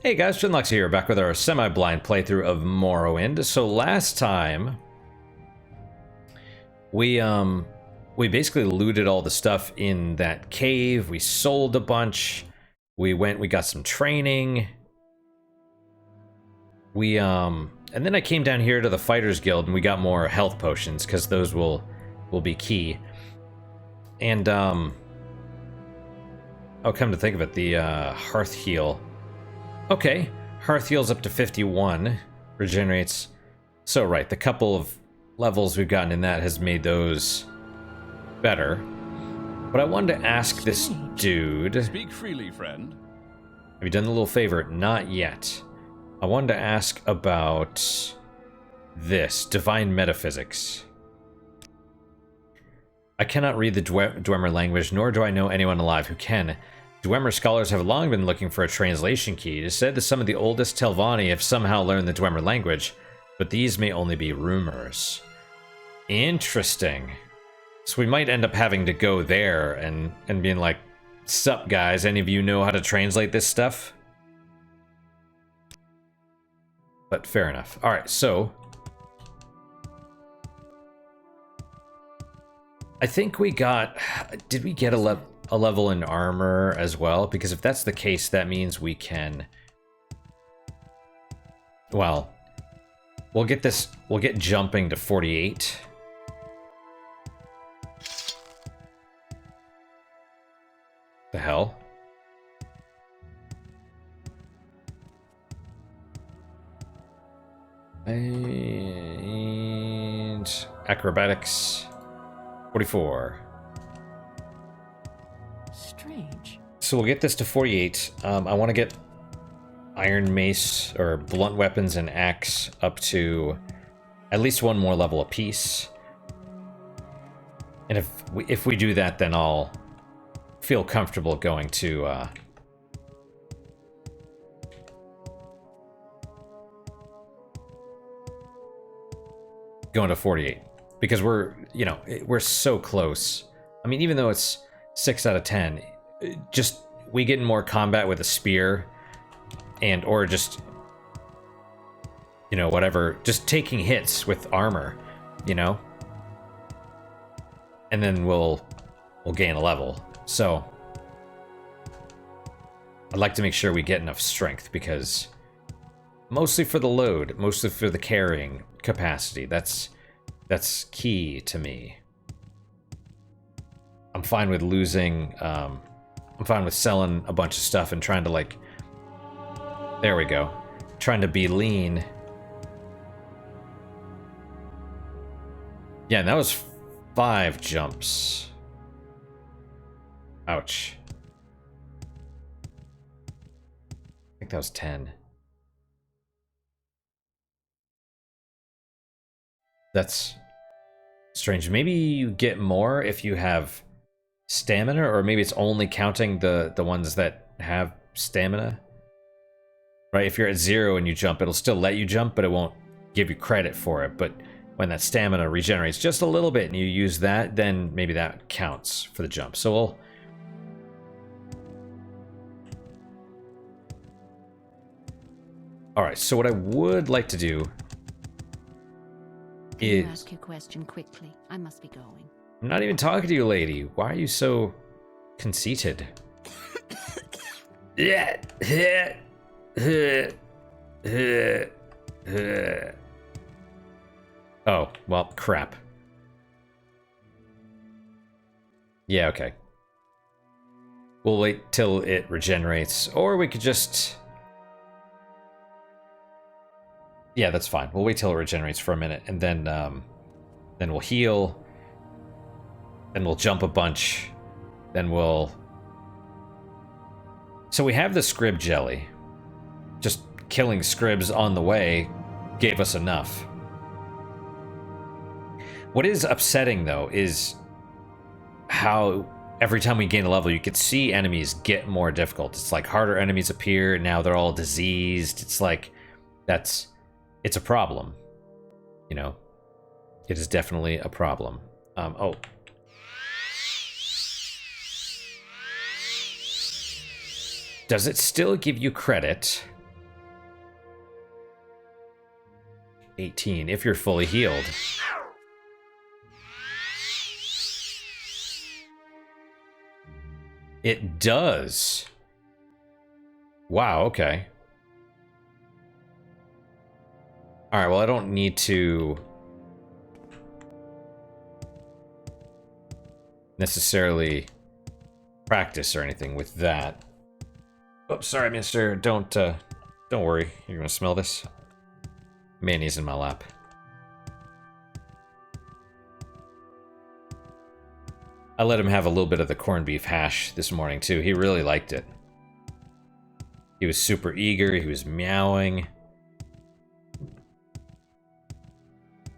Hey guys, Finlux here, back with our semi-blind playthrough of Morrowind. So last time, we basically looted all the stuff in that cave. We sold a bunch. We got some training. And then I came down here to the Fighters Guild and we got more health potions because those will be key. And oh, come to think of it, the Hearth Heal. Okay, Hearth heals up to 51, regenerates. So right, the couple of levels we've gotten in that has made those better. But I wanted to ask this dude. Speak freely, friend. Have you done the little favor? Not yet. I wanted to ask about this, Divine Metaphysics. I cannot read the Dwemer language, nor do I know anyone alive who can. Dwemer scholars have long been looking for a translation key. It is said that some of the oldest Telvanni have somehow learned the Dwemer language, but these may only be rumors. Interesting. So we might end up having to go there and being like, sup guys, any of you know how to translate this stuff? But fair enough. Alright, so I think we got... Did we get a level in armor as well? Because if that's the case, that means we can... Well, we'll get jumping to 48. The hell? And acrobatics 44. Strange. So we'll get this to 48. I want to get iron mace or blunt weapons and axe up to at least one more level apiece. And if we do that, then I'll feel comfortable going to going to 48, because we're so close. I mean, even though it's 6 out of 10, just we get in more combat with a spear and or just whatever, just taking hits with armor, and then we'll gain a level. So I'd like to make sure we get enough strength, because mostly for the load, mostly for the carrying capacity, that's key to me. I'm fine with losing, I'm fine with selling a bunch of stuff and trying to there we go, trying to be lean. Yeah, and that was 5 jumps. Ouch. I think that was 10. That's strange. Maybe you get more if you have stamina, or maybe it's only counting the ones that have stamina. Right? If you're at 0 and you jump, it'll still let you jump, but it won't give you credit for it. But when that stamina regenerates just a little bit and you use that, then maybe that counts for the jump. So we'll... Alright, so what I would like to do is... Ask your question quickly. I must be going. I'm not even talking to you, lady. Why are you so conceited? Oh, well, crap. Yeah, okay. We'll wait till it regenerates, or we could just... Yeah, that's fine. We'll wait till it regenerates for a minute, and then we'll heal. Then we'll jump a bunch. Then we'll... So we have the scrib jelly. Just killing scribs on the way gave us enough. What is upsetting, though, is how every time we gain a level, you could see enemies get more difficult. It's like harder enemies appear, now they're all diseased. It's like, it's a problem. It is definitely a problem. Oh. Does it still give you credit 18, if you're fully healed. It does. Wow, okay. Alright, well, I don't need to necessarily practice or anything with that. Oh, sorry, mister. Don't worry. You're gonna smell this? Mayonnaise in my lap. I let him have a little bit of the corned beef hash this morning, too. He really liked it. He was super eager. He was meowing.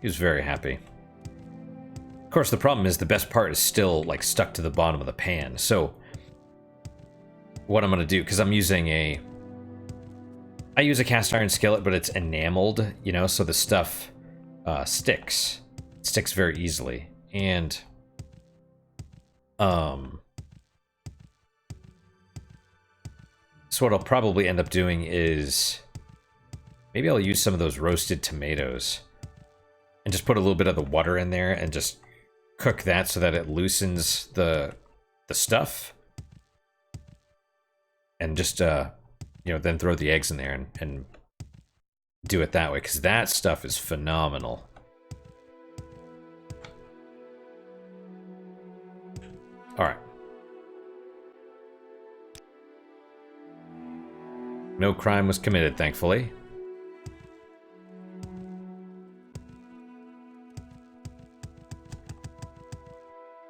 He was very happy. Of course, the problem is the best part is still, like, stuck to the bottom of the pan. So, what I'm going to do, because I'm using I use a cast iron skillet, but it's enameled, you know, so the stuff sticks. It sticks very easily. And, so what I'll probably end up doing is, maybe I'll use some of those roasted tomatoes and just put a little bit of the water in there and just cook that so that it loosens the stuff. And just, you know, then throw the eggs in there and do it that way, because that stuff is phenomenal. Alright. No crime was committed, thankfully.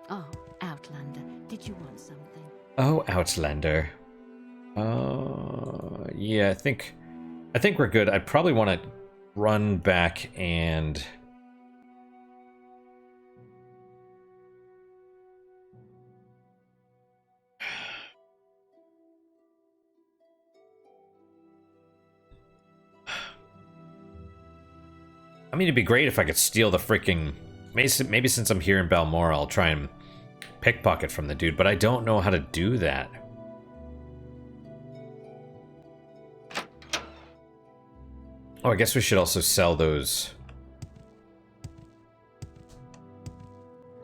Oh, Outlander, did you want something? Oh, Outlander. Yeah, I think we're good. I probably want to run back and I mean, it'd be great if I could steal the freaking... Maybe since I'm here in Balmora, I'll try and pickpocket from the dude, but I don't know how to do that. Oh, I guess we should also sell those...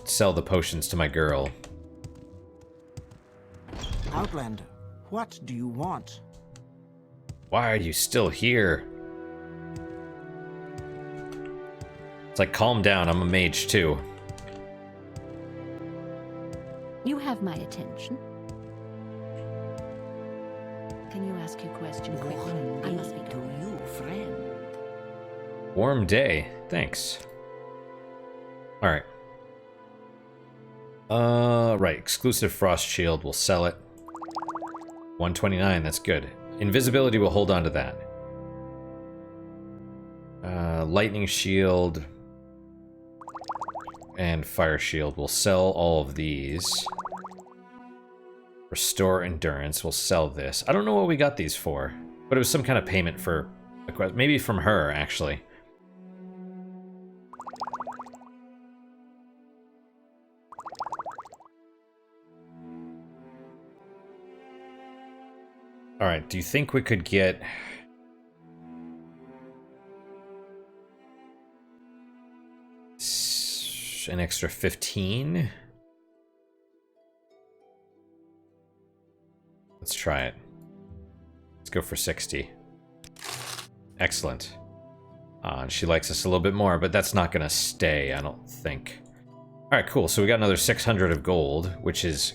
Sell the potions to my girl. Outlander, what do you want? Why are you still here? It's like, calm down, I'm a mage too. You have my attention. Can you ask your question quickly? I must be to going. you, friend. Warm day, thanks. Alright. Right, exclusive frost shield, we'll sell it. 129, that's good. Invisibility, will hold on to that. Lightning shield and fire shield, we'll sell all of these. Restore endurance, we'll sell this. I don't know what we got these for, but it was some kind of payment for a quest. Maybe from her, actually. Alright, do you think we could get... an extra 15? Let's try it. Let's go for 60. Excellent. And she likes us a little bit more, but that's not going to stay, I don't think. Alright, cool. So we got another 600 of gold, which is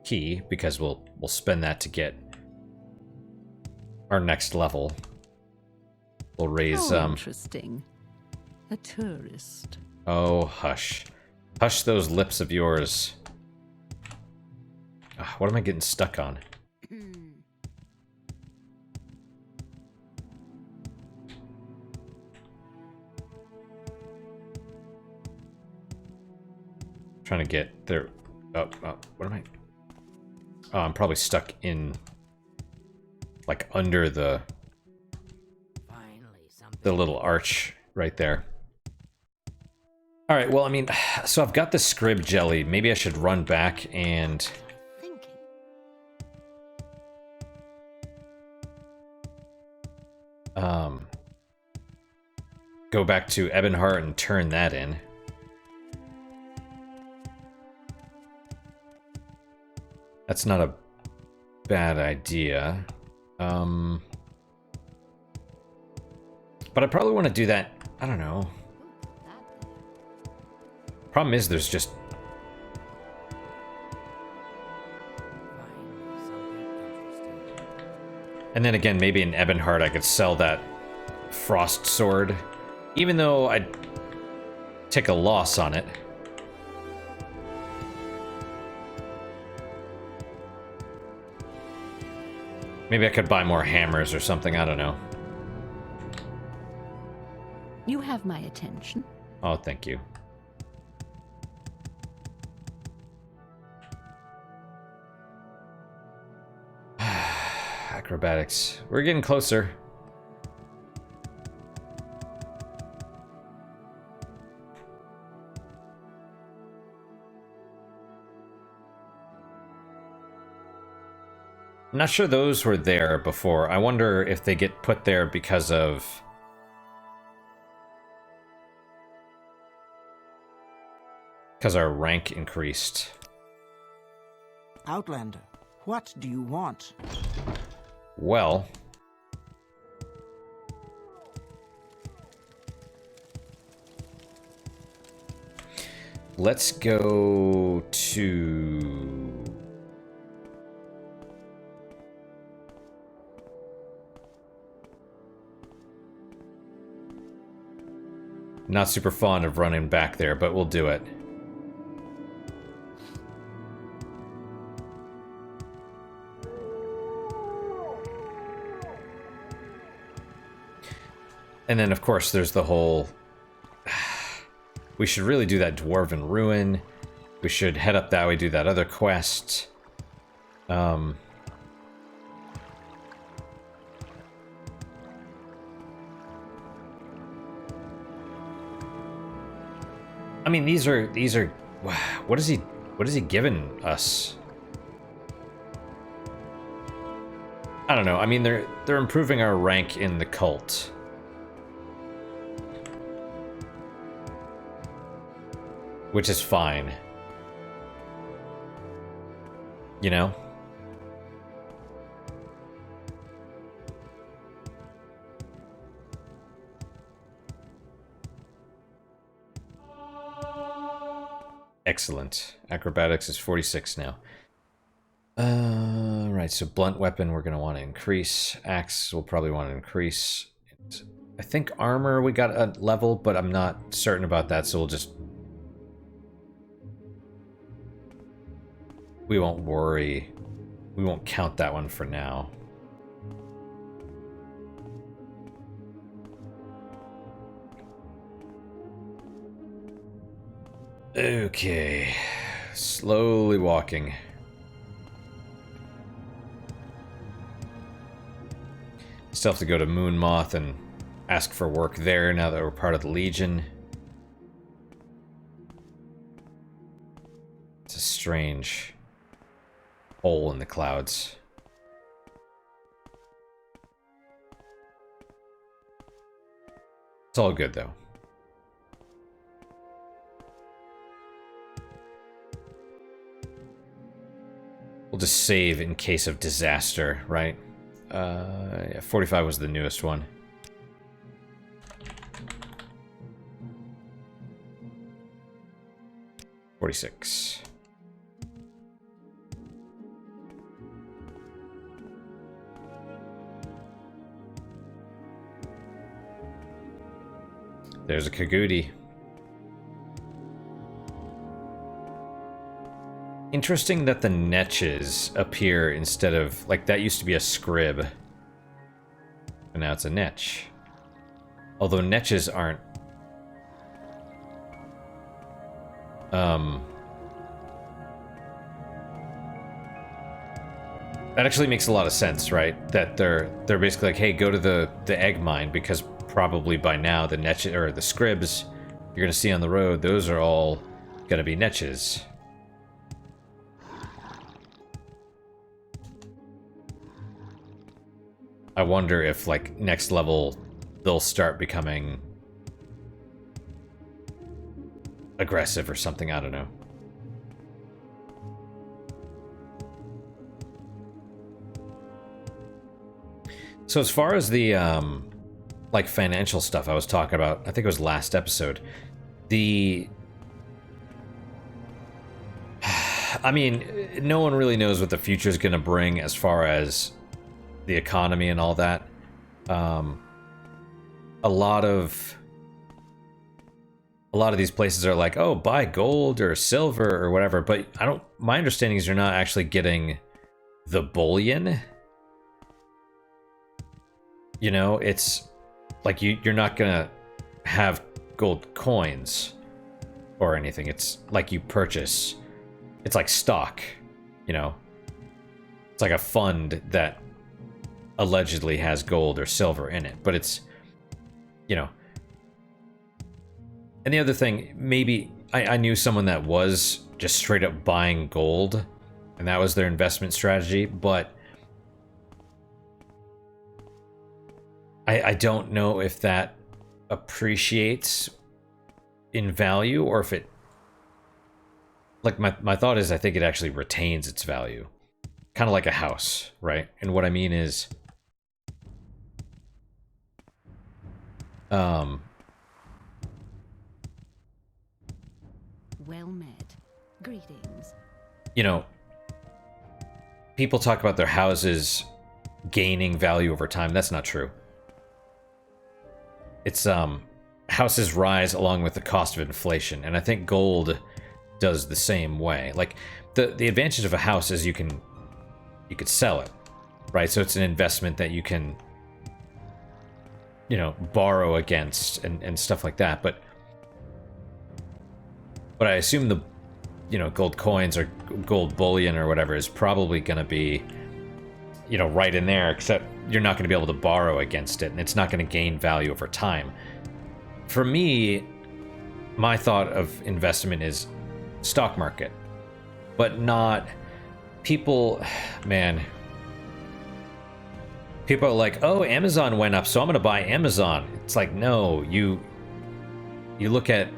key, because we'll spend that to get our next level. We'll raise, Interesting. A tourist. Oh, hush. Hush those lips of yours. What am I getting stuck on? Trying to get there. Oh, what am I? Oh, I'm probably stuck in, like, under the little arch right there. All right, well, I mean, so I've got the scrib jelly. Maybe I should run back and... Thinking. go back to Ebonheart and turn that in. That's not a bad idea. But I probably want to do that. I don't know. Problem is, there's just... And then again, maybe in Ebonheart I could sell that frost sword. Even though I'd take a loss on it. Maybe I could buy more hammers or something, I don't know. You have my attention. Oh, thank you. Acrobatics. We're getting closer. I'm not sure those were there before. I wonder if they get put there because of... Because our rank increased. Outlander, what do you want? Well... Let's go to... Not super fond of running back there, but we'll do it. And then, of course, there's the whole... We should really do that Dwarven Ruin. We should head up that way, do that other quest. I mean, these are... What is he giving us? I don't know. I mean, they're improving our rank in the cult. Which is fine. You know? Excellent. Acrobatics is 46 now. Right, so blunt weapon we're going to want to increase. Axe we'll probably want to increase. I think armor we got a level, but I'm not certain about that, so we'll just... We won't worry. We won't count that one for now. Okay. Slowly walking. Still have to go to Moon Moth and ask for work there now that we're part of the Legion. It's a strange hole in the clouds. It's all good, though. We'll just save in case of disaster, right? Yeah, 45 was the newest one. $46. There's a Kagudi. Interesting that the Netches appear instead of... Like, that used to be a Scrib. And now it's a Netch. Although Netches aren't... That actually makes a lot of sense, right? That they're basically like, hey, go to the egg mine, because probably by now the Netches, or the Scribs you're gonna see on the road, those are all gonna be Netches. I wonder if, like, next level they'll start becoming aggressive or something. I don't know. So as far as the like financial stuff I was talking about, I think it was last episode. I mean, no one really knows what the future is going to bring as far as the economy and all that. A lot of these places are like, oh, buy gold or silver or whatever, but my understanding is you're not actually getting the bullion. You know, it's like you're not gonna have gold coins or anything. It's like you purchase. It's like stock, you know. It's like a fund that allegedly has gold or silver in it, but it's, you know. And the other thing, maybe I knew someone that was just straight up buying gold, and that was their investment strategy, but I don't know if that appreciates in value or if it, like, my thought is I think it actually retains its value. Kind of like a house, right? And what I mean is, Well met. Greetings. you know, people talk about their houses gaining value over time. That's not true. It's houses rise along with the cost of inflation, and I think gold does the same way. Like the advantage of a house is you could sell it, right? So it's an investment that you can, you know, borrow against and stuff like that. But I assume the, you know, gold coins or gold bullion or whatever is probably going to be, you know, right in there, except you're not going to be able to borrow against it, and it's not going to gain value over time. For me, my thought of investment is stock market, but not people. Man, people are like, oh, Amazon went up, so I'm going to buy Amazon. It's like, no, you look at,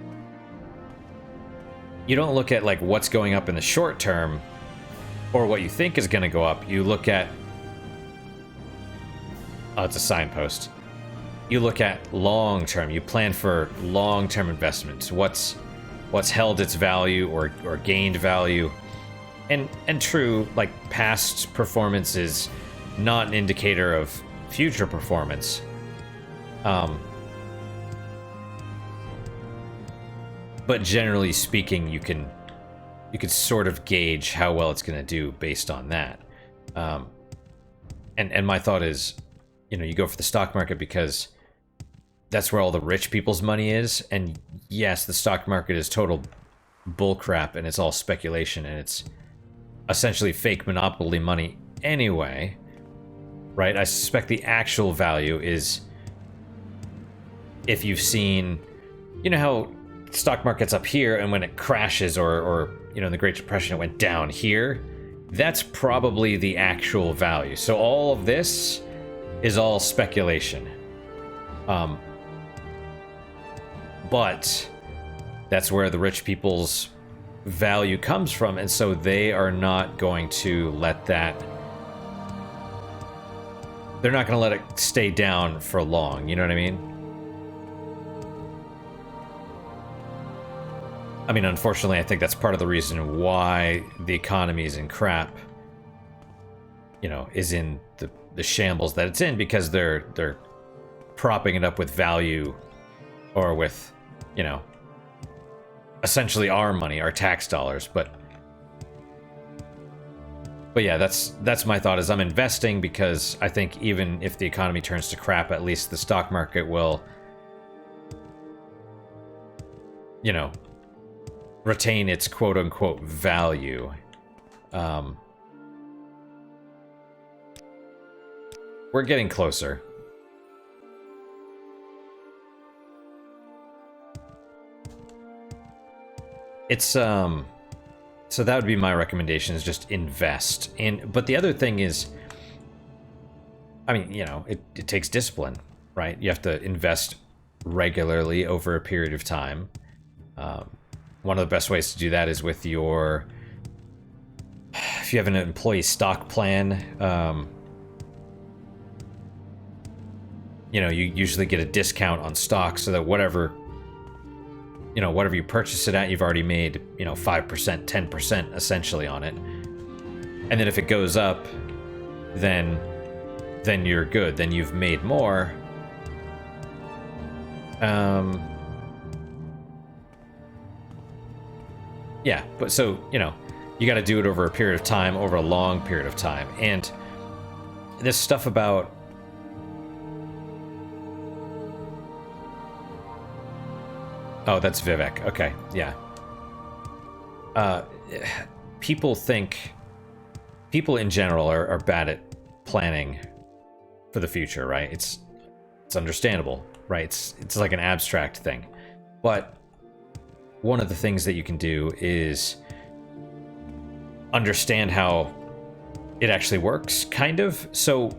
you don't look at like what's going up in the short term or what you think is going to go up. You look at, oh, it's a signpost. You look at long term. You plan for long term investments. What's held its value or gained value, and true, like past performance is not an indicator of future performance. But generally speaking, you can sort of gauge how well it's going to do based on that. And my thought is, you know, you go for the stock market because that's where all the rich people's money is. And yes, the stock market is total bullcrap and it's all speculation and it's essentially fake monopoly money anyway, right? I suspect the actual value is, if you've seen, you know how stock market's up here and when it crashes or you know, in the Great Depression it went down here, that's probably the actual value. So all of this is all speculation. But that's where the rich people's value comes from, and so they are not going to let that, they're not going to let it stay down for long, you know what I mean? I mean, unfortunately, I think that's part of the reason why the economy is in crap, you know, is in the shambles that it's in, because they're propping it up with value or with, you know, essentially our money, our tax dollars. But yeah, that's my thought, is I'm investing because I think even if the economy turns to crap, at least the stock market will, you know, retain its quote unquote value. We're getting closer. It's so that would be my recommendation, is just invest. But the other thing is, I mean, you know, it takes discipline, right? You have to invest regularly over a period of time. one of the best ways to do that is with your, if you have an employee stock plan, you know, you usually get a discount on stock so that whatever you purchase it at, you've already made, 5%, 10% essentially on it. And then if it goes up, then you're good. Then you've made more. Yeah, but so, you got to do it over a period of time, over a long period of time. And this stuff about oh, that's Vivek. Okay, yeah. People in general are bad at planning for the future, right? It's understandable, right? It's like an abstract thing. But one of the things that you can do is understand how it actually works, kind of. So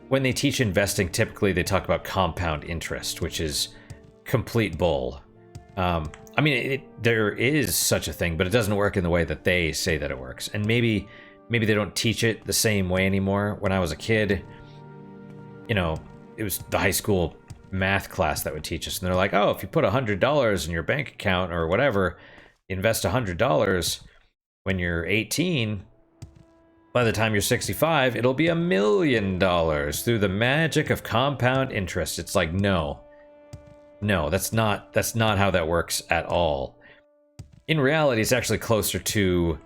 when they teach investing, typically they talk about compound interest, which is complete bull. I mean, there is such a thing, but it doesn't work in the way that they say that it works. And maybe they don't teach it the same way anymore. When I was a kid, it was the high school math class that would teach us, and they're like, oh, if you put $100 in your bank account or whatever, invest $100 when you're 18, by the time you're 65, it'll be $1 million through the magic of compound interest. It's like, no, that's not how that works at all. In reality, it's actually closer to,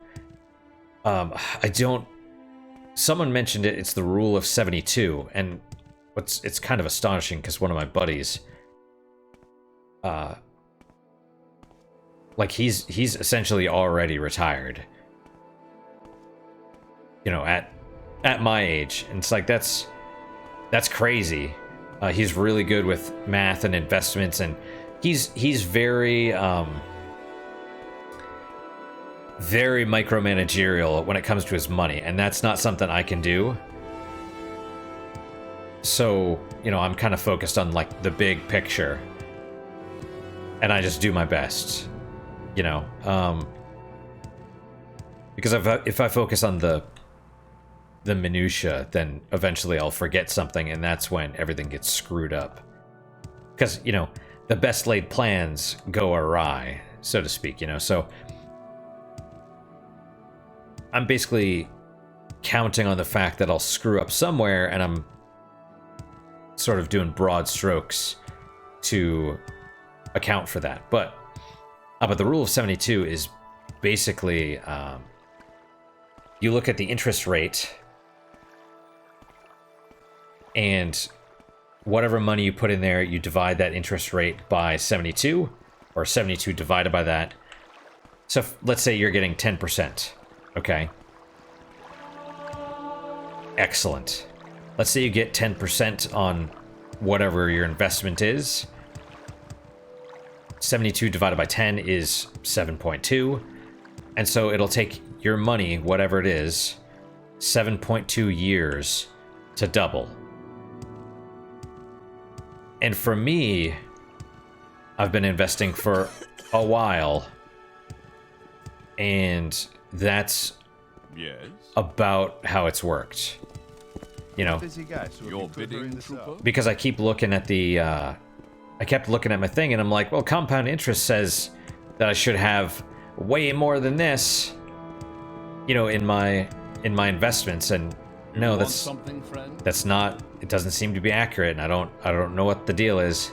someone mentioned it, it's the rule of 72, and it's kind of astonishing because one of my buddies, like he's essentially already retired, at my age, and it's like that's crazy. He's really good with math and investments, and he's very very micromanagerial when it comes to his money, and that's not something I can do. So, I'm kind of focused on like the big picture, and I just do my best, because if I focus on the minutia, then eventually I'll forget something, and that's when everything gets screwed up. Because, the best laid plans go awry, so to speak, so I'm basically counting on the fact that I'll screw up somewhere, and I'm sort of doing broad strokes to account for that. But the rule of 72 is basically, you look at the interest rate, and whatever money you put in there, you divide that interest rate by 72, or 72 divided by that. So let's say you're getting 10%. Okay. Excellent. Let's say you get 10% on whatever your investment is. 72 divided by 10 is 7.2. And so it'll take your money, whatever it is, 7.2 years to double. And for me, I've been investing for a while, and that's about how it's worked. Your bidding, trooper? Because I keep looking at I kept looking at my thing, and I'm like, well, compound interest says that I should have way more than this, in my investments, and no, that's not. It doesn't seem to be accurate, and I don't know what the deal is.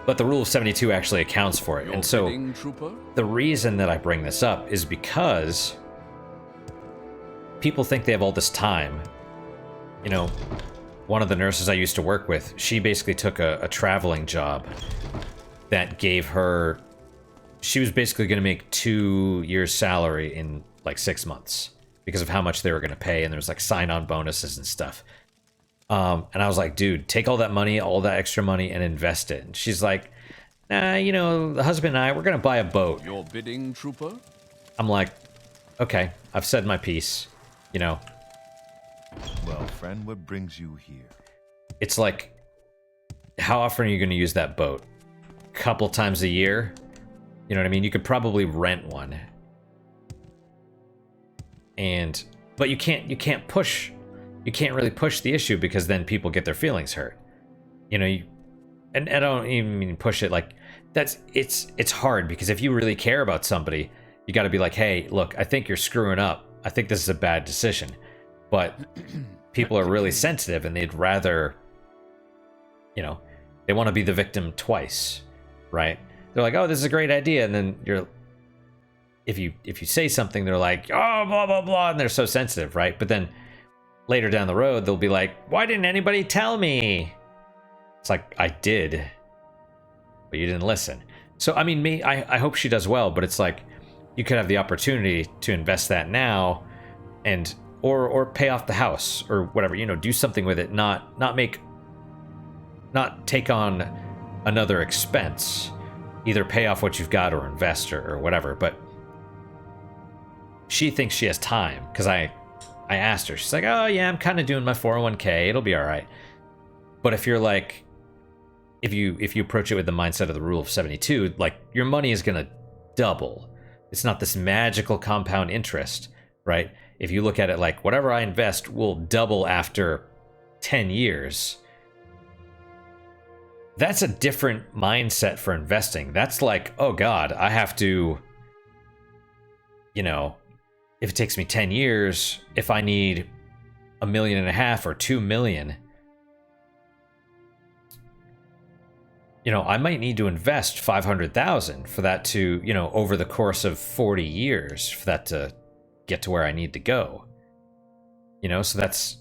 But the rule of 72 actually accounts for it, and so the reason that I bring this up is because people think they have all this time. One of the nurses I used to work with, she basically took a traveling job that gave her, she was basically going to make 2 years' salary in like 6 months because of how much they were going to pay, and there was like sign-on bonuses and stuff. And I was like, dude, take all that money, all that extra money, and invest it. And she's like, nah, the husband and I, we're going to buy a boat. Your bidding, trooper? I'm like, okay, I've said my piece, Well, friend, what brings you here? It's like, how often are you going to use that boat? Couple times a year? You know what I mean? You could probably rent one. But you can't really push the issue, because then people get their feelings hurt. You know, and I don't even mean push it like it's hard, because if you really care about somebody, you got to be like, hey, look, I think you're screwing up. I think this is a bad decision. But people are really sensitive, and they'd rather, you know, they want to be the victim twice, right? They're like, oh, this is a great idea. And then if you say something, they're like, oh, blah, blah, blah. And they're so sensitive, right? But then later down the road, they'll be like, why didn't anybody tell me? It's like, I did, but you didn't listen. So, I mean, I hope she does well, but it's like, you could have the opportunity to invest that now and, or pay off the house or whatever, you know, do something with it, not take on another expense, either pay off what you've got or invest or whatever. But she thinks she has time, because I asked her, she's like, oh yeah, I'm kind of doing my 401k, it'll be all right. But if you're like, if you approach it with the mindset of the rule of 72, like, your money is gonna double. It's not this magical compound interest, right? If you look at it like, whatever I invest will double after 10 years. That's a different mindset for investing. That's like, oh God, I have to, you know, if it takes me 10 years, if I need $1.5 million or 2 million, you know, I might need to invest 500,000 for that to, you know, over the course of 40 years for that to get to where I need to go. You know, so that's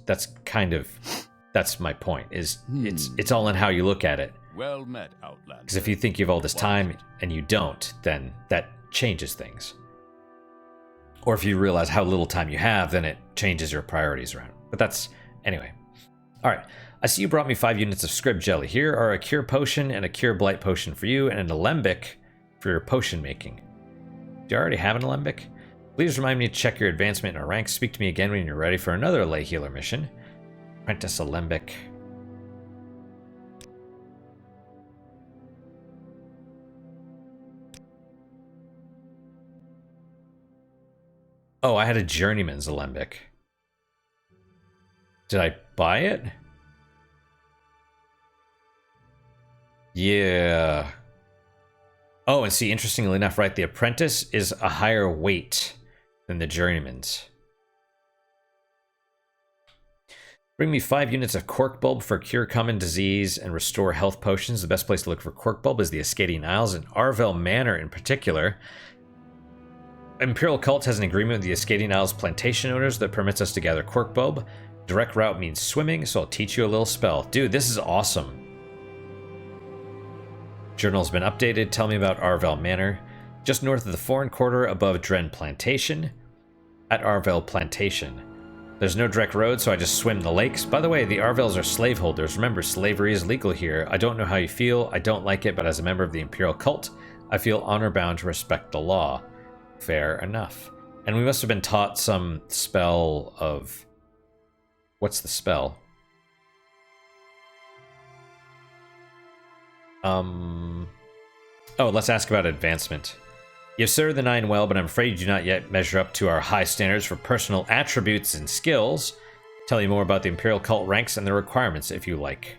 my point, is it's all in how you look at it. Well met, Outlander. Because if you think you have all this time and you don't, then that changes things. Or if you realize how little time you have, then it changes your priorities around. But that's, anyway. All right. I see you brought me 5 units of scrib jelly. Here are a cure potion and a cure blight potion for you, and an alembic for your potion making. Do you already have an alembic? Please remind me to check your advancement in our ranks. Speak to me again when you're ready for another lay healer mission. Apprentice alembic. Oh, I had a journeyman's alembic. Did I buy it? Yeah. Oh, and see, interestingly enough, right, the apprentice is a higher weight than the journeyman's. Bring me 5 units of cork bulb for cure common disease and restore health potions. The best place to look for cork bulb is the Ascadian Isles, and Arvel Manor in particular. Imperial Cult has an agreement with the Ascadian Isles plantation owners that permits us to gather cork bulb. Direct route means swimming, so I'll teach you a little spell. Dude, this is awesome. Journal's been updated. Tell me about Arvel Manor. Just north of the foreign quarter above Dren Plantation. At Arvel Plantation. There's no direct road, so I just swim the lakes. By the way, the Arvels are slaveholders. Remember, slavery is legal here. I don't know how you feel. I don't like it, but as a member of the Imperial Cult, I feel honor-bound to respect the law. Fair enough. And we must have been taught some spell of... What's the spell? Oh, let's ask about advancement. You serve the 9 well, but I'm afraid you do not yet measure up to our high standards for personal attributes and skills. Tell you more about the Imperial Cult ranks and their requirements, if you like.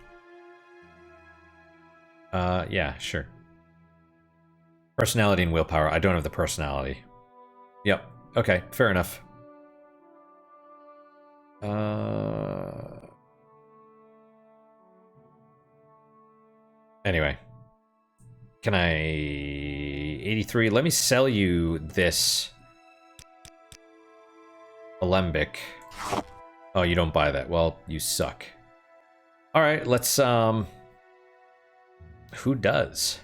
Yeah, sure. Personality and willpower. I don't have the personality. Yep. Okay, fair enough. Anyway. Can I... 83. Let me sell you this alembic. Oh, you don't buy that. Well, you suck. Alright, let's, who does?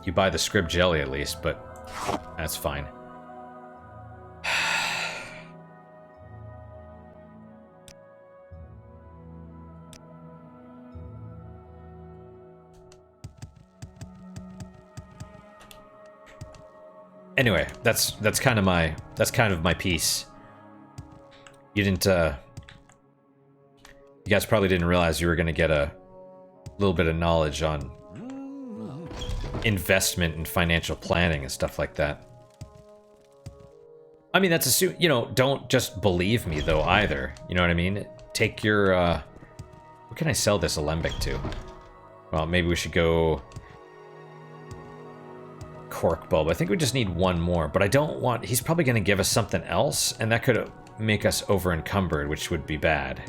You buy the scrib jelly at least, but that's fine. Anyway, that's kind of my piece. You didn't you guys probably didn't realize you were gonna get a little bit of knowledge on investment and financial planning and stuff like that. I mean, that's you know, don't just believe me though either. You know what I mean? Take your what can I sell this alembic to? Well, maybe we should go cork bulb. I think we just need one more, but I don't want... He's probably going to give us something else, and that could make us over encumbered, which would be bad.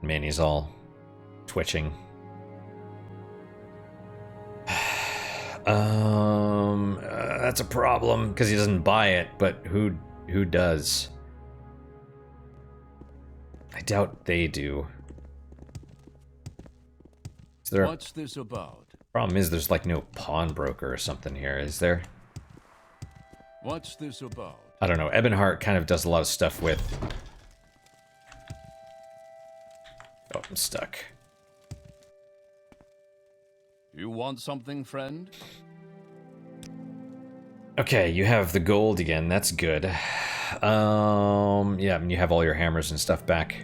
Man, he's all twitching. That's a problem because he doesn't buy it, but who does? I doubt they do. Is there What's this about? Problem is there's like no pawnbroker or something here, is there? What's this about? I don't know. Ebonheart kind of does a lot of stuff with... Oh, I'm stuck. You want something, friend? Okay, you have the gold again. That's good. Yeah, and you have all your hammers and stuff back.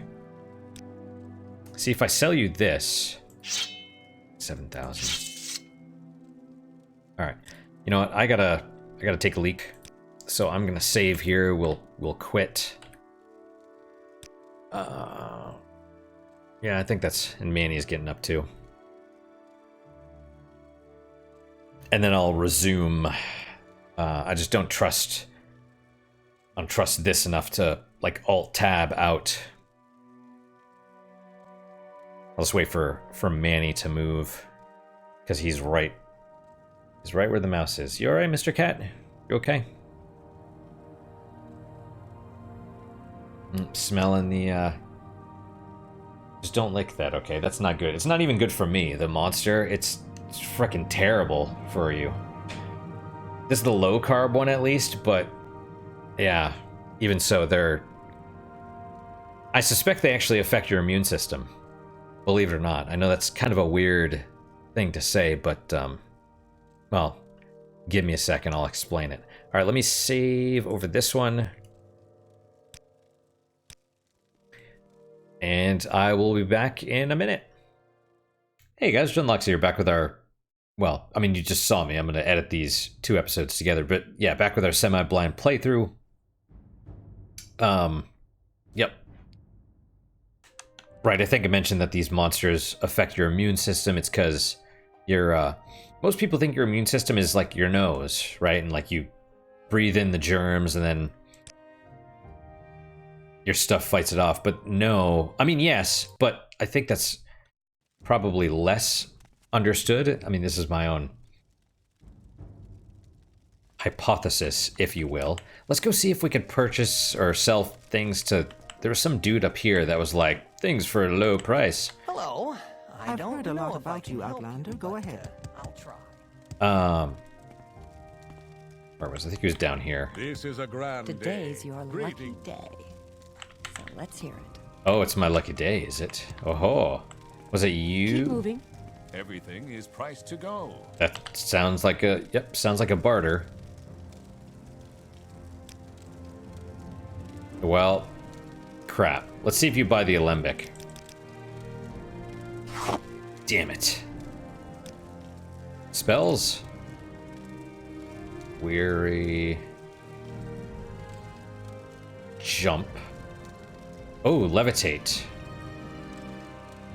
See, if I sell you this... 7,000. Alright. You know what? I gotta take a leak. So I'm gonna save here. We'll quit. Yeah, I think that's... And Manny's getting up too. And then I'll resume. I just don't trust this enough to like Alt-Tab out. I'll just wait for Manny to move, because he's right where the mouse is. You all right, Mr. Cat? You okay? Smelling the just don't lick that. Okay, that's not good. It's not even good for me, the monster. It's freaking terrible for you. This is the low carb one at least, but yeah, even so, I suspect they actually affect your immune system. Believe it or not. I know that's kind of a weird thing to say, but well, give me a second, I'll explain it. All right, let me save over this one. And I will be back in a minute. Hey guys, Junlox here, back with our... Well, I mean, you just saw me. I'm going to edit these 2 episodes together. But yeah, back with our semi-blind playthrough. Yep. Right, I think I mentioned that these monsters affect your immune system. It's because your... most people think your immune system is like your nose, right? And like you breathe in the germs and then your stuff fights it off. But no. I mean, yes, but I think that's probably less... understood. I mean, this is my own hypothesis, if you will. Let's go see if we could purchase or sell things to... There was some dude up here that was like, things for a low price. Hello. I've heard a lot about you, Outlander. Go ahead. I'll try. Where was I? think he was down here. This is a grand Today's day. your lucky day. So let's hear it. Oh, it's my lucky day, is it? Oh, was it you? Keep moving. Everything is priced to go. That sounds like a... Yep, sounds like a barter. Well, crap. Let's see if you buy the alembic. Damn it. Spells? Weary. Jump. Oh, levitate.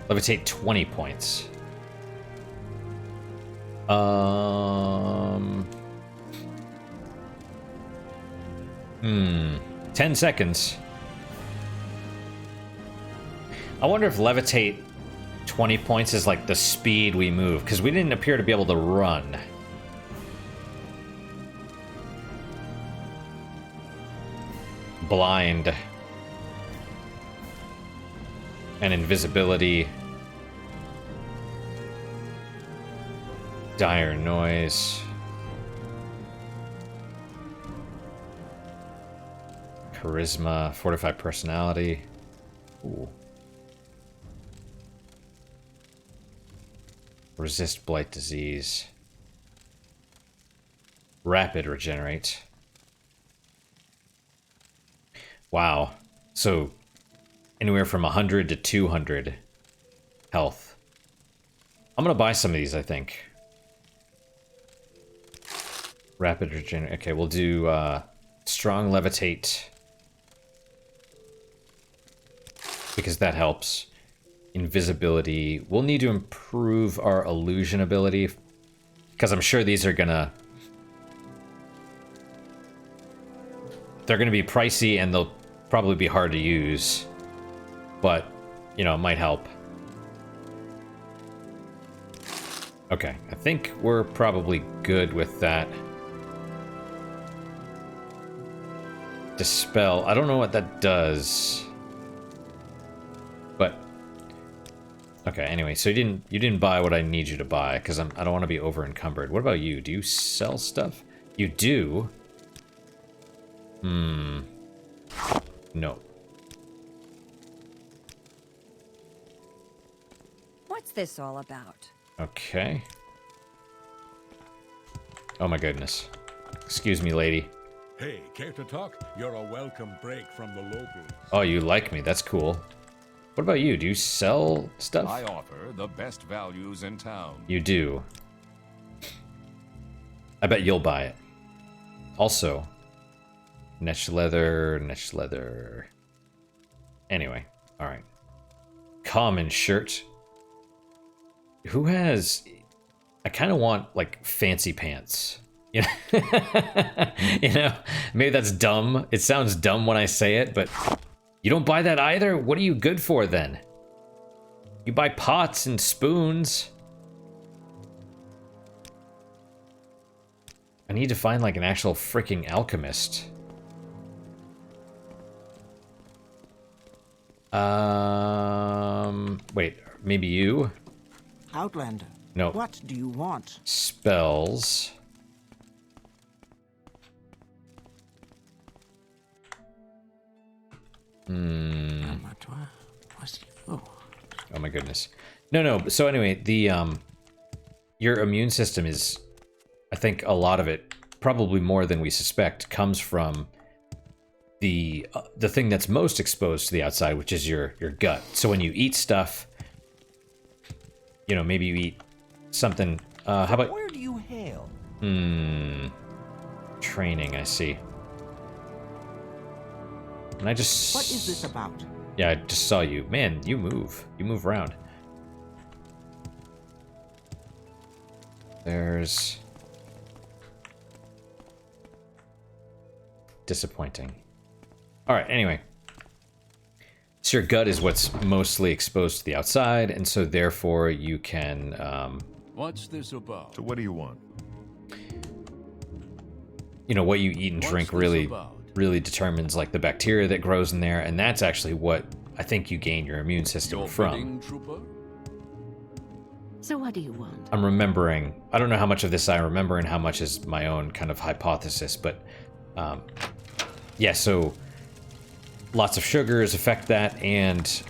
Levitate 20 points. 10 seconds. I wonder if levitate 20 points is like the speed we move, because we didn't appear to be able to run. Blind. And invisibility. Dire noise. Charisma, fortified personality. Ooh. Resist blight disease. Rapid regenerate. Wow. So anywhere from 100 to 200 health. I'm gonna buy some of these, I think. Rapid regenerate. Okay, we'll do strong levitate. Because that helps. Invisibility. We'll need to improve our illusion ability. Because I'm sure these are gonna... They're gonna be pricey and they'll probably be hard to use. But, you know, it might help. Okay, I think we're probably good with that. Dispel. I don't know what that does. But okay, anyway, so you didn't buy what I need you to buy because I don't want to be over encumbered. What about you? Do you sell stuff? You do? No. What's this all about? Okay. Oh my goodness. Excuse me, lady. Hey, care to talk? You're a welcome break from the locals. Oh, you like me. That's cool. What about you? Do you sell stuff? I offer the best values in town. You do. I bet you'll buy it. Also, Nesh leather. Anyway, alright. Common shirt. Who has... I kind of want, like, fancy pants. You know? You know? Maybe that's dumb. It sounds dumb when I say it, but... You don't buy that either? What are you good for, then? You buy pots and spoons. I need to find, like, an actual freaking alchemist. Wait, maybe you? Outlander. No. What do you want? Spells. Oh my goodness. No, so anyway, the, your immune system is, I think a lot of it, probably more than we suspect, comes from the thing that's most exposed to the outside, which is your gut. So when you eat stuff, you know, maybe you eat something, how about... Where do you hail? Training, I see. And I just... What is this about? Yeah, I just saw you. Man, you move. You move around. There's... Disappointing. Alright, anyway. So your gut is what's mostly exposed to the outside, and so therefore you can... What's this about? So what do you want? You know, what you eat and drink really determines, like, the bacteria that grows in there, and that's actually what I think you gain your immune system Your from. bidding, trooper? So what do you want? I'm remembering, I don't know how much of this I remember and how much is my own kind of hypothesis, but yeah, so lots of sugars affect that, and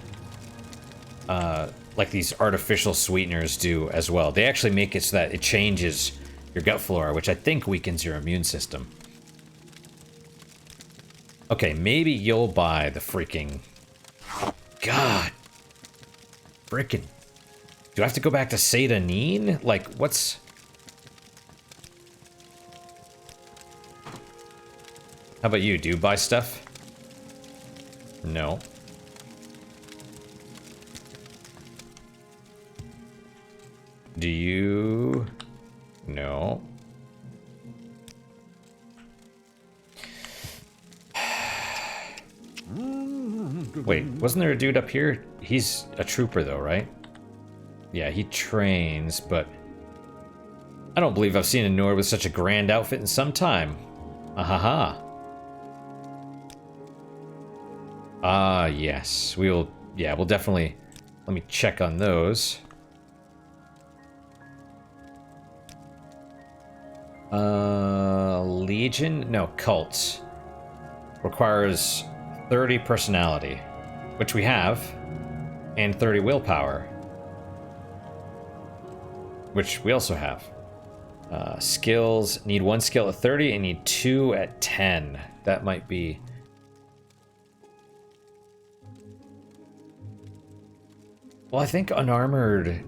like these artificial sweeteners do as well. They actually make it so that it changes your gut flora, which I think weakens your immune system. Okay, maybe you'll buy the freaking... God. Frickin'. Do I have to go back to Sedanine? Like, what's... How about you? Do you buy stuff? No. Do you... No. Wait, wasn't there a dude up here? He's a trooper though, right? Yeah, he trains, but... I don't believe I've seen a Nord with such a grand outfit in some time. Ahaha. Ah, yes. We'll definitely... Let me check on those. Legion? No, cults. Requires 30 personality, which we have, and 30 willpower. which we also have. Skills, need 1 skill at 30 and need 2 at 10. That might be... Well, I think unarmored...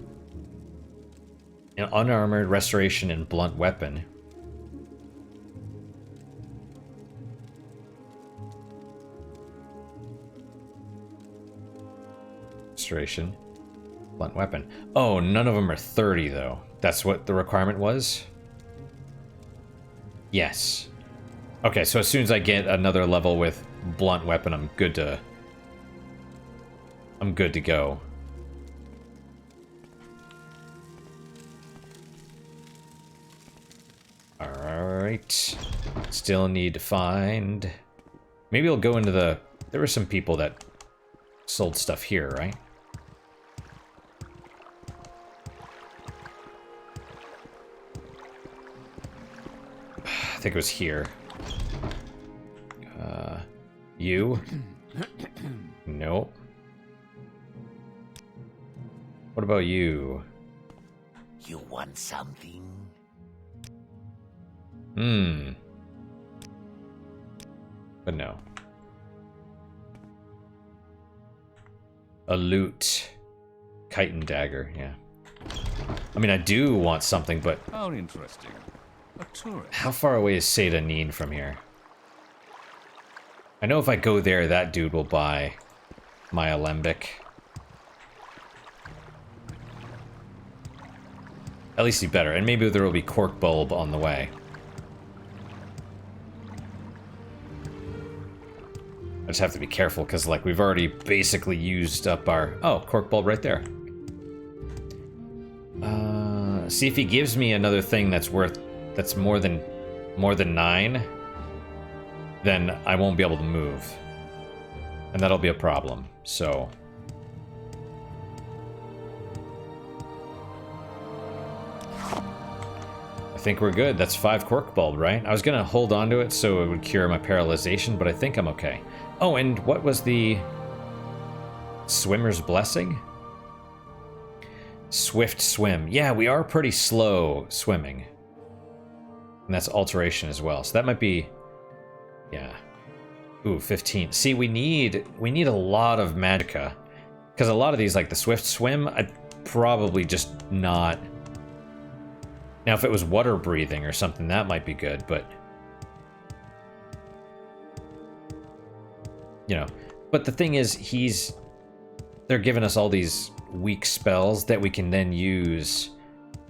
unarmored, restoration, and blunt weapon. Restoration, blunt weapon. Oh, none of them are 30 though. That's what the requirement was? Yes. Okay, so as soon as I get another level with blunt weapon, I'm good to go. Alright. Still need to find... Maybe I'll go into the... There were some people that sold stuff here, right? I think it was here. You? Nope. What about you? You want something? But no. A loot. Chitin dagger, yeah. I mean, I do want something, but... How interesting. A tourist. How far away is Sedanine from here? I know if I go there, that dude will buy my alembic. At least he better, and maybe there will be cork bulb on the way. I just have to be careful, because, like, we've already basically used up our... Oh, cork bulb right there. See if he gives me another thing that's worth... That's more than 9, then I won't be able to move. And that'll be a problem, so... I think we're good. That's 5 cork bulb, right? I was gonna hold on to it so it would cure my paralyzation, but I think I'm okay. Oh, and what was the... Swimmer's Blessing? Swift swim. Yeah, we are pretty slow swimming. And that's alteration as well. So that might be... Yeah. Ooh, 15. See, we need a lot of magicka. Because a lot of these, like the swift swim, I'd probably just not... Now, if it was water breathing or something, that might be good, but... You know. But the thing is, they're giving us all these weak spells that we can then use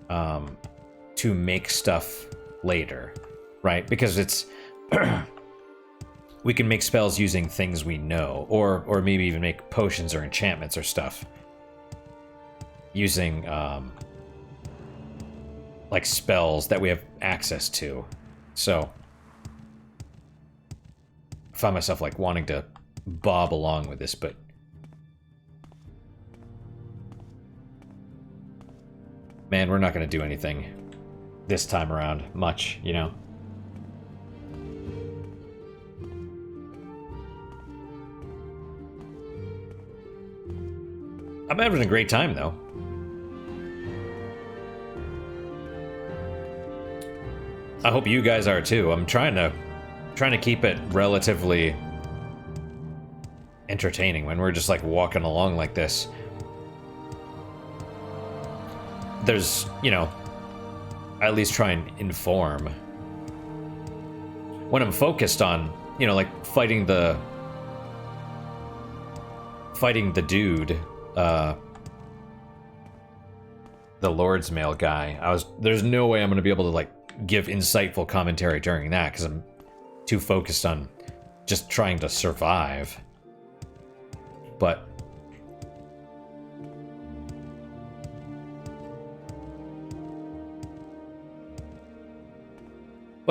to make stuff later, right? Because it's... we can make spells using things we know, or maybe even make potions or enchantments or stuff. Using, like, spells that we have access to. So, I find myself, like, wanting to bob along with this, but... Man, we're not going to do anything this time around much, you know? I'm having a great time, though. I hope you guys are too. I'm trying to keep it relatively entertaining when we're just like walking along like this. There's, you know, I at least try and inform. When I'm focused on, you know, like fighting the dude, the Lord's Mail guy, there's no way I'm gonna be able to like give insightful commentary during that because I'm too focused on just trying to survive. But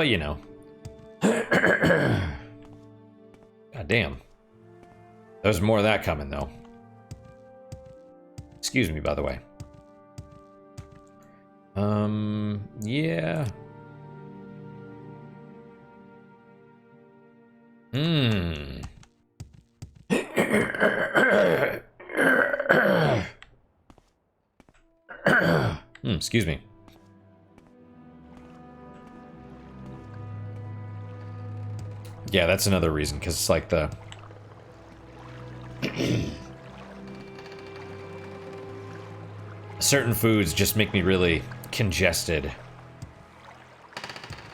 you know. God damn. There's more of that coming though. Excuse me, by the way. Yeah. Excuse me. Yeah, that's another reason, because it's like the... certain foods just make me really congested.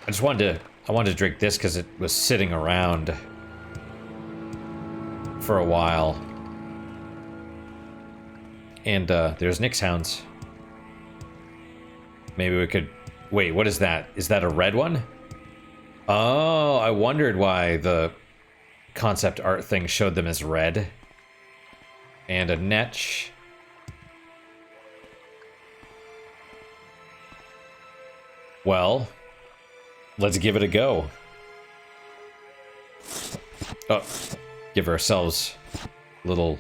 I wanted to drink this because it was sitting around for a while. And there's Nyx hounds. Maybe we could... Wait, what is that? Is that a red one? Oh, I wondered why the concept art thing showed them as red. And a netch. Well, let's give it a go. Oh, give ourselves a little...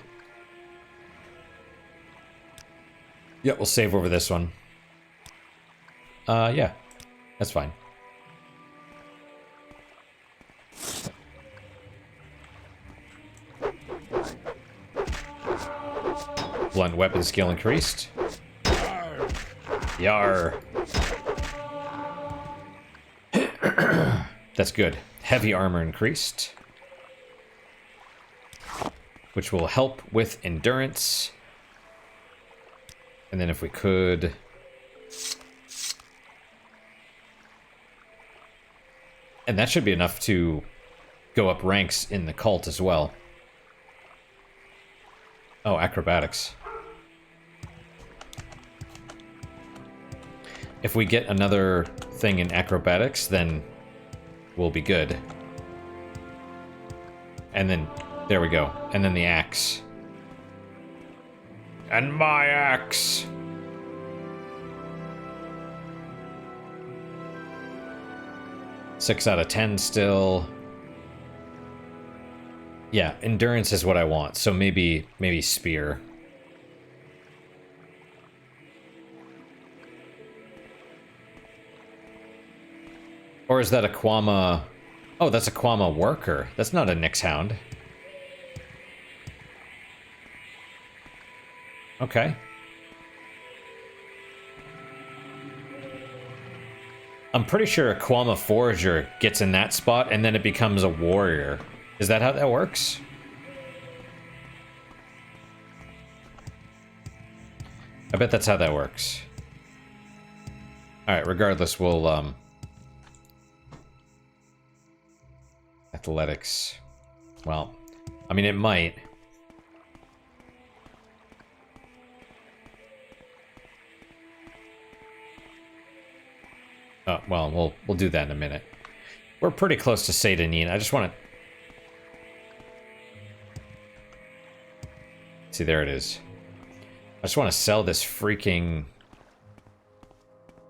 Yeah, we'll save over this one. Yeah, that's fine. Blunt weapon skill increased. Yar. That's good. Heavy armor increased, which will help with endurance. And then if we could... And that should be enough to go up ranks in the cult as well. Oh, acrobatics. If we get another thing in acrobatics, then we'll be good. And then, there we go. And then the axe. And my axe! Six out of 10 still. Yeah, endurance is what I want, so maybe spear. Or is that a Quama... Oh, that's a Quama worker. That's not a Nyx hound. Okay. I'm pretty sure a Quama forager gets in that spot and then it becomes a warrior. Is that how that works? I bet that's how that works. Alright, regardless, we'll, athletics. Well, I mean, it might. Oh, well, we'll do that in a minute. We're pretty close to Satanine. I just want to... See, there it is. I just want to sell this freaking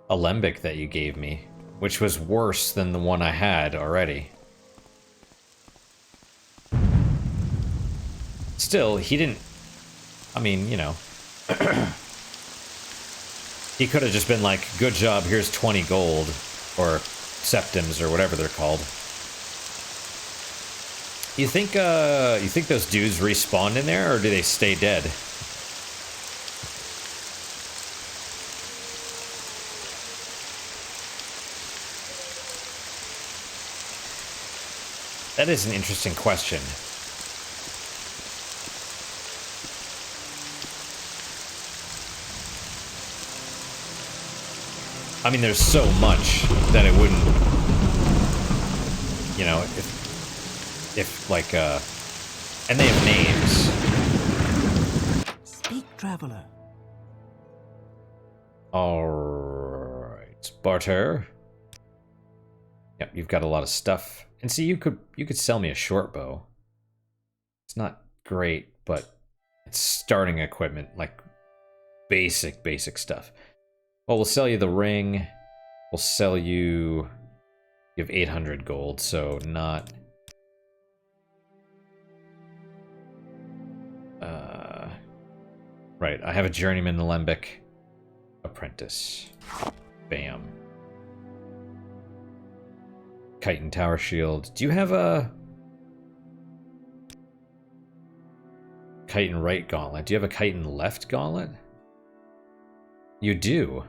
alembic that you gave me, which was worse than the one I had already. Still, he didn't... I mean, you know... He could have just been like, good job, here's 20 gold. Or septims, or whatever they're called. You think those dudes respawn in there, or do they stay dead? That is an interesting question. I mean, there's so much that it wouldn't, you know, if like, and they have names. Speak, traveler. Alright, barter. Yep, you've got a lot of stuff. And see, you could sell me a short bow. It's not great, but it's starting equipment, like basic stuff. Well, we'll sell you the ring. We'll sell you... You have 800 gold, so not... Right, I have a journeyman alembic apprentice. Bam. Chitin tower shield. Do you have a... Chitin right gauntlet? Do you have a chitin left gauntlet? You do.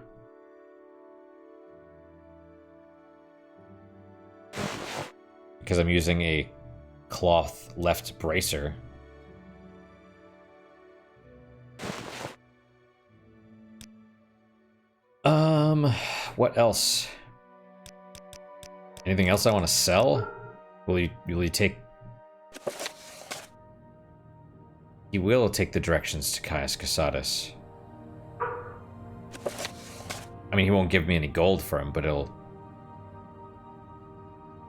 because I'm using a cloth left bracer. What else? Anything else I want to sell? Will you take... He will take the directions to Caius Casadas. I mean, he won't give me any gold for him, but it'll...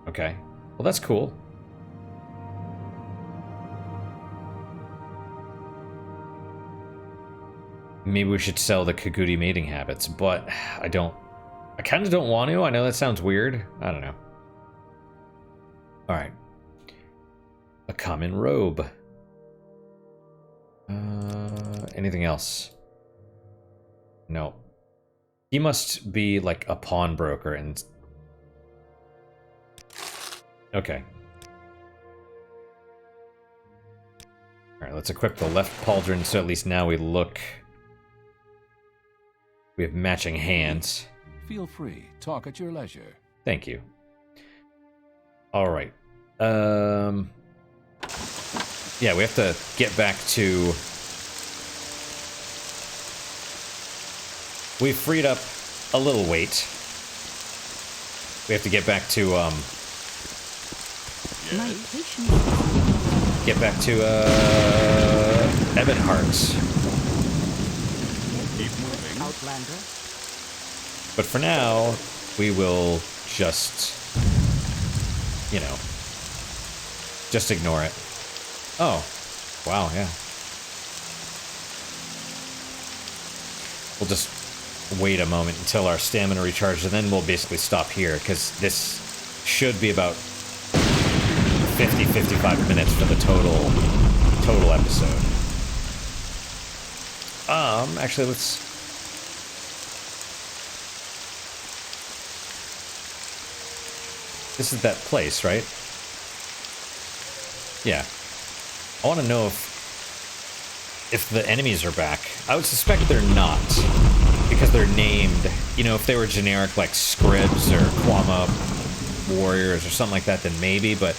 Okay. Well, that's cool. Maybe we should sell the Kagudi mating habits, but I kind of don't want to. I know that sounds weird. I don't know. Alright. A common robe. Anything else? No. He must be like a pawnbroker and... Okay. Alright, let's equip the left pauldron so at least now we look... We have matching hands. Feel free. Talk at your leisure. Thank you. Alright. Yeah, we have to get back to... We've freed up a little weight. We have to get back to, My patience. Get back to, Ebonheart. Keep moving. Outlander. But for now, we will just, you know, just ignore it. Oh, wow, yeah. We'll just wait a moment until our stamina recharges, and then we'll basically stop here, because this should be about 50-55 minutes for the total episode. Actually, let's... This is that place, right? Yeah. I want to know if the enemies are back. I would suspect they're not, because they're named. You know, if they were generic like Scribs or Quama Warriors or something like that, then maybe, but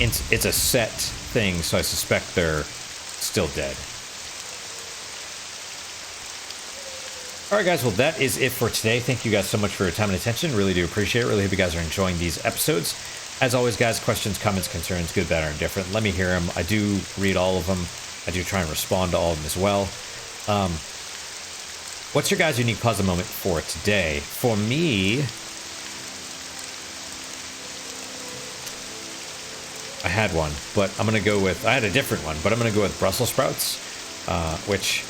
it's a set thing, so I suspect they're still dead. Alright guys, well that is it for today. Thank you guys so much for your time and attention. Really do appreciate it. Really hope you guys are enjoying these episodes. As always guys, questions, comments, concerns, good, bad, or indifferent, let me hear them. I do read all of them. I do try and respond to all of them as well. What's your guys' unique puzzle moment for today? For me, I had one, but I'm going to go with... I had a different one, but I'm going to go with Brussels sprouts, which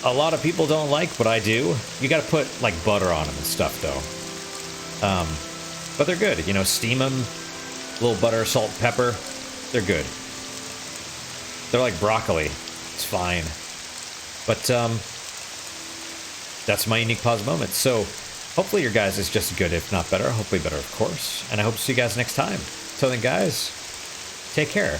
a lot of people don't like, but I do. You got to put, like, butter on them and stuff, though. But they're good. You know, steam them, a little butter, salt, pepper. They're good. They're like broccoli. It's fine. But, that's my unique pause moment. So, hopefully your guys is just as good, if not better. Hopefully better, of course. And I hope to see you guys next time. Till then, guys, take care.